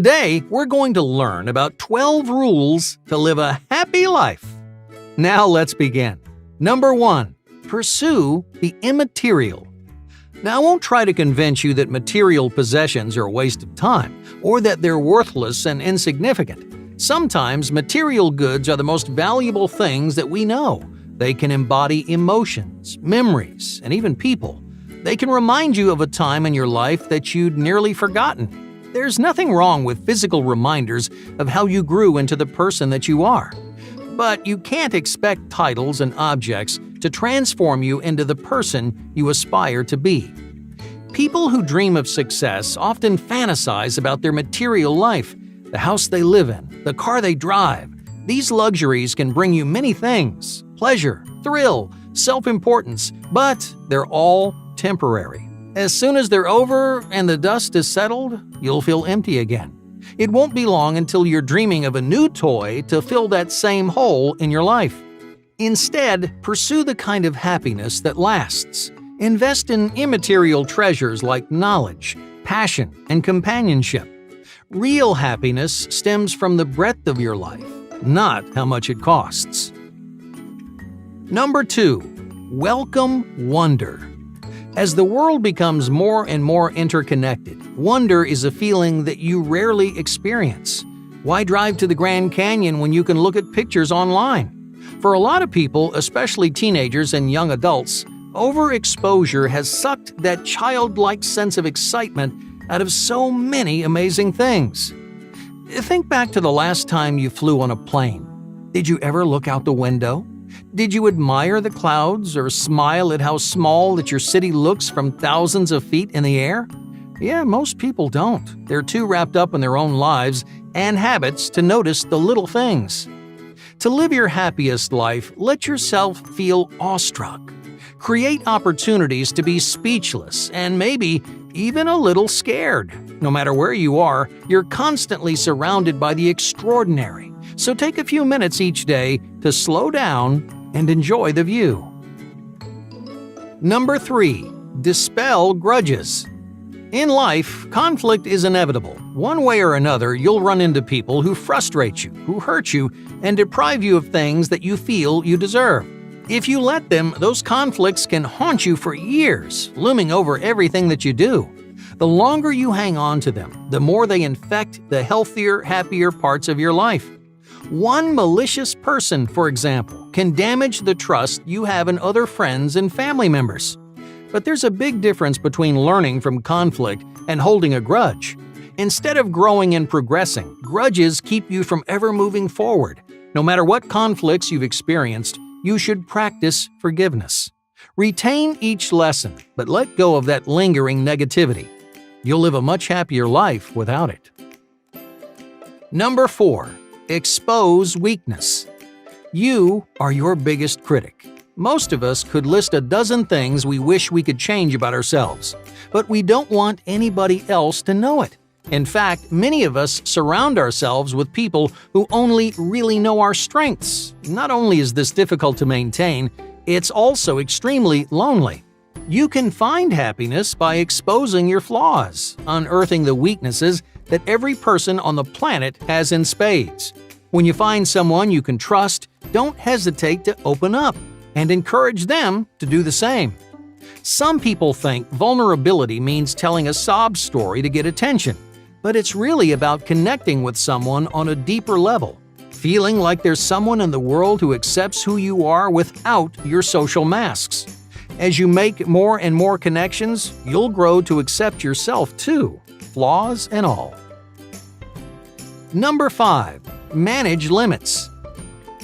Today, we're going to learn about 12 rules to live a happy life. Now let's begin. Number 1. Pursue the immaterial. Now, I won't try to convince you that material possessions are a waste of time or that they're worthless and insignificant. Sometimes material goods are the most valuable things that we know. They can embody emotions, memories, and even people. They can remind you of a time in your life that you'd nearly forgotten. There's nothing wrong with physical reminders of how you grew into the person that you are. But you can't expect titles and objects to transform you into the person you aspire to be. People who dream of success often fantasize about their material life, the house they live in, the car they drive. These luxuries can bring you many things: pleasure, thrill, self-importance, but they're all temporary. As soon as they're over and the dust is settled, you'll feel empty again. It won't be long until you're dreaming of a new toy to fill that same hole in your life. Instead, pursue the kind of happiness that lasts. Invest in immaterial treasures like knowledge, passion, and companionship. Real happiness stems from the breadth of your life, not how much it costs. Number 2. Welcome wonder. As the world becomes more and more interconnected, wonder is a feeling that you rarely experience. Why drive to the Grand Canyon when you can look at pictures online? For a lot of people, especially teenagers and young adults, overexposure has sucked that childlike sense of excitement out of so many amazing things. Think back to the last time you flew on a plane. Did you ever look out the window? Did you admire the clouds or smile at how small that your city looks from thousands of feet in the air? Yeah, most people don't. They're too wrapped up in their own lives and habits to notice the little things. To live your happiest life, let yourself feel awestruck. Create opportunities to be speechless and maybe even a little scared. No matter where you are, you're constantly surrounded by the extraordinary. So take a few minutes each day to slow down and enjoy the view. Number 3. Dispel grudges. In life, conflict is inevitable. One way or another, you'll run into people who frustrate you, who hurt you, and deprive you of things that you feel you deserve. If you let them, those conflicts can haunt you for years, looming over everything that you do. The longer you hang on to them, the more they infect the healthier, happier parts of your life. One malicious person, for example, can damage the trust you have in other friends and family members. But there's a big difference between learning from conflict and holding a grudge. Instead of growing and progressing, grudges keep you from ever moving forward. No matter what conflicts you've experienced, you should practice forgiveness. Retain each lesson, but let go of that lingering negativity. You'll live a much happier life without it. Number 4. Expose weakness. You are your biggest critic. Most of us could list a dozen things we wish we could change about ourselves, but we don't want anybody else to know it. In fact, many of us surround ourselves with people who only really know our strengths. Not only is this difficult to maintain, it's also extremely lonely. You can find happiness by exposing your flaws, unearthing the weaknesses that every person on the planet has in spades. When you find someone you can trust, don't hesitate to open up and encourage them to do the same. Some people think vulnerability means telling a sob story to get attention, but it's really about connecting with someone on a deeper level, feeling like there's someone in the world who accepts who you are without your social masks. As you make more and more connections, you'll grow to accept yourself too, flaws and all. Number 5. Manage limits.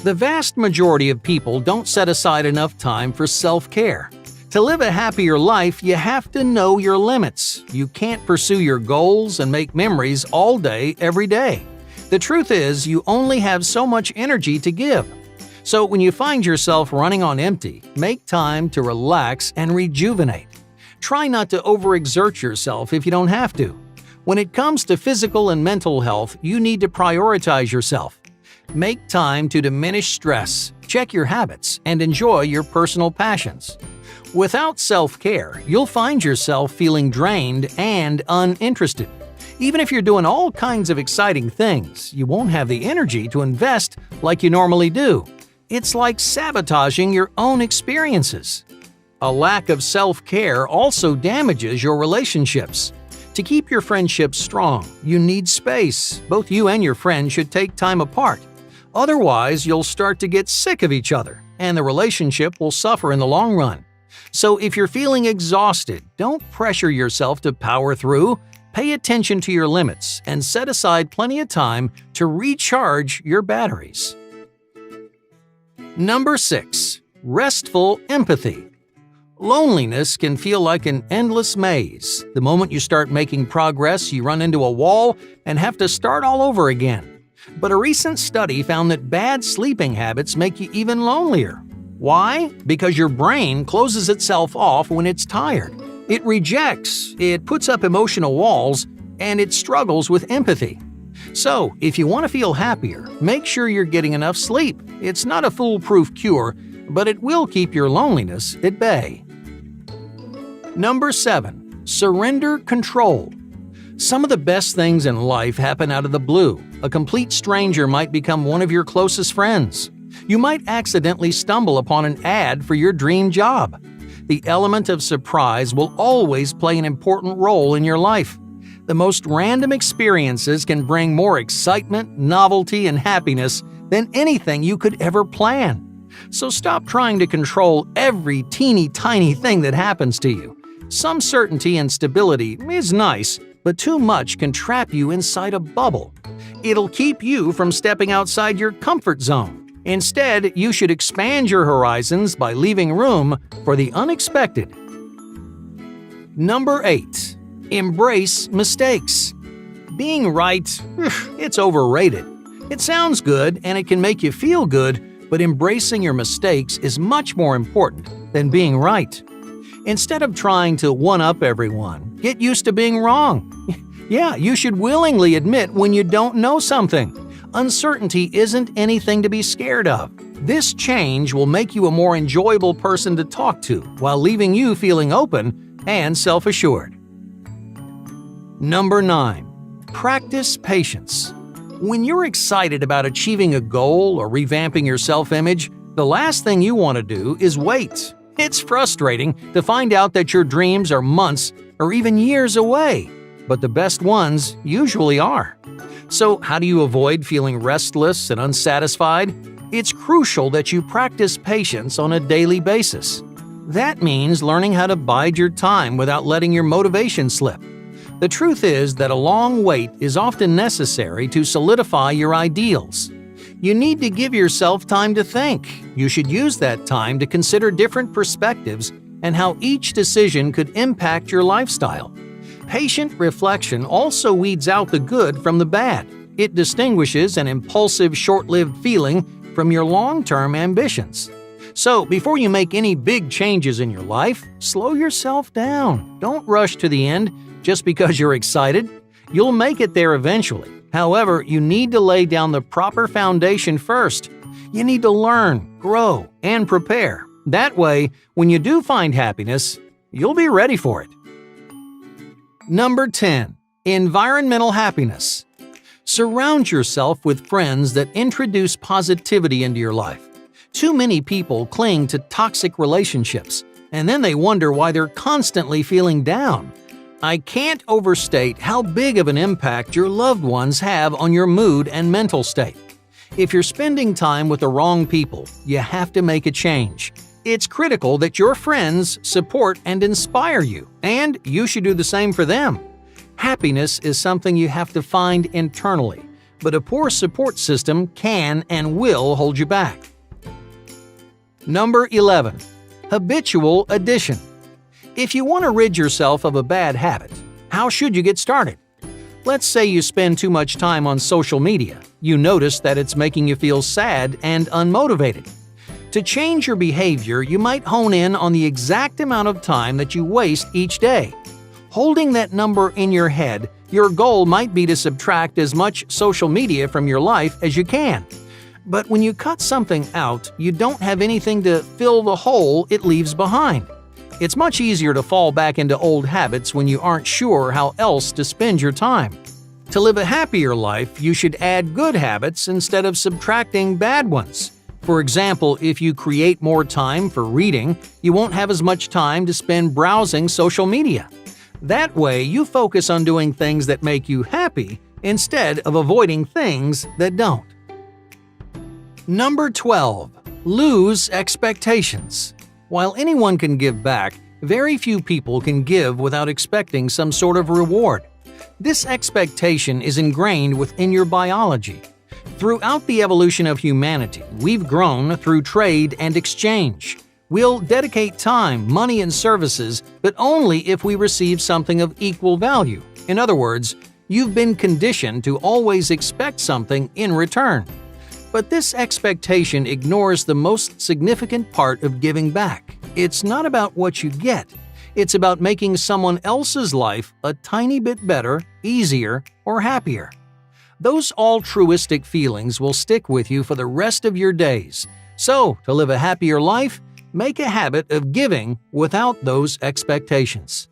The vast majority of people don't set aside enough time for self-care. To live a happier life, you have to know your limits. You can't pursue your goals and make memories all day, every day. The truth is, you only have so much energy to give. So when you find yourself running on empty, make time to relax and rejuvenate. Try not to overexert yourself if you don't have to. When it comes to physical and mental health, you need to prioritize yourself. Make time to diminish stress, check your habits, and enjoy your personal passions. Without self-care, you'll find yourself feeling drained and uninterested. Even if you're doing all kinds of exciting things, you won't have the energy to invest like you normally do. It's like sabotaging your own experiences. A lack of self-care also damages your relationships. To keep your friendships strong, you need space. Both you and your friend should take time apart. Otherwise, you'll start to get sick of each other, and the relationship will suffer in the long run. So if you're feeling exhausted, don't pressure yourself to power through. Pay attention to your limits and set aside plenty of time to recharge your batteries. Number 6. Restful empathy. Loneliness can feel like an endless maze. The moment you start making progress, you run into a wall and have to start all over again. But a recent study found that bad sleeping habits make you even lonelier. Why? Because your brain closes itself off when it's tired. It rejects, it puts up emotional walls, and it struggles with empathy. So, if you want to feel happier, make sure you're getting enough sleep. It's not a foolproof cure, but it will keep your loneliness at bay. Number 7. Surrender control. Some of the best things in life happen out of the blue. A complete stranger might become one of your closest friends. You might accidentally stumble upon an ad for your dream job. The element of surprise will always play an important role in your life. The most random experiences can bring more excitement, novelty, and happiness than anything you could ever plan. So stop trying to control every teeny tiny thing that happens to you. Some certainty and stability is nice, but too much can trap you inside a bubble. It'll keep you from stepping outside your comfort zone. Instead, you should expand your horizons by leaving room for the unexpected. Number 8. Embrace mistakes. Being right, it's overrated. It sounds good and it can make you feel good, but embracing your mistakes is much more important than being right. Instead of trying to one-up everyone, get used to being wrong. Yeah, you should willingly admit when you don't know something. Uncertainty isn't anything to be scared of. This change will make you a more enjoyable person to talk to while leaving you feeling open and self-assured. Number 9. Practice patience. When you're excited about achieving a goal or revamping your self-image, the last thing you want to do is wait. It's frustrating to find out that your dreams are months or even years away, but the best ones usually are. So, how do you avoid feeling restless and unsatisfied? It's crucial that you practice patience on a daily basis. That means learning how to bide your time without letting your motivation slip. The truth is that a long wait is often necessary to solidify your ideals. You need to give yourself time to think. You should use that time to consider different perspectives and how each decision could impact your lifestyle. Patient reflection also weeds out the good from the bad. It distinguishes an impulsive, short-lived feeling from your long-term ambitions. So, before you make any big changes in your life, slow yourself down. Don't rush to the end just because you're excited. You'll make it there eventually. However, you need to lay down the proper foundation first. You need to learn, grow, and prepare. That way, when you do find happiness, you'll be ready for it. Number 10. Environmental happiness. Surround yourself with friends that introduce positivity into your life. Too many people cling to toxic relationships, and then they wonder why they're constantly feeling down. I can't overstate how big of an impact your loved ones have on your mood and mental state. If you're spending time with the wrong people, you have to make a change. It's critical that your friends support and inspire you, and you should do the same for them. Happiness is something you have to find internally, but a poor support system can and will hold you back. Number 11. Habitual addition. If you want to rid yourself of a bad habit, how should you get started? Let's say you spend too much time on social media. You notice that it's making you feel sad and unmotivated. To change your behavior, you might hone in on the exact amount of time that you waste each day. Holding that number in your head, your goal might be to subtract as much social media from your life as you can. But when you cut something out, you don't have anything to fill the hole it leaves behind. It's much easier to fall back into old habits when you aren't sure how else to spend your time. To live a happier life, you should add good habits instead of subtracting bad ones. For example, if you create more time for reading, you won't have as much time to spend browsing social media. That way, you focus on doing things that make you happy instead of avoiding things that don't. Number 12. Lose expectations. While anyone can give back, very few people can give without expecting some sort of reward. This expectation is ingrained within your biology. Throughout the evolution of humanity, we've grown through trade and exchange. We'll dedicate time, money, and services, but only if we receive something of equal value. In other words, you've been conditioned to always expect something in return. But this expectation ignores the most significant part of giving back. It's not about what you get. It's about making someone else's life a tiny bit better, easier, or happier. Those altruistic feelings will stick with you for the rest of your days. So, to live a happier life, make a habit of giving without those expectations.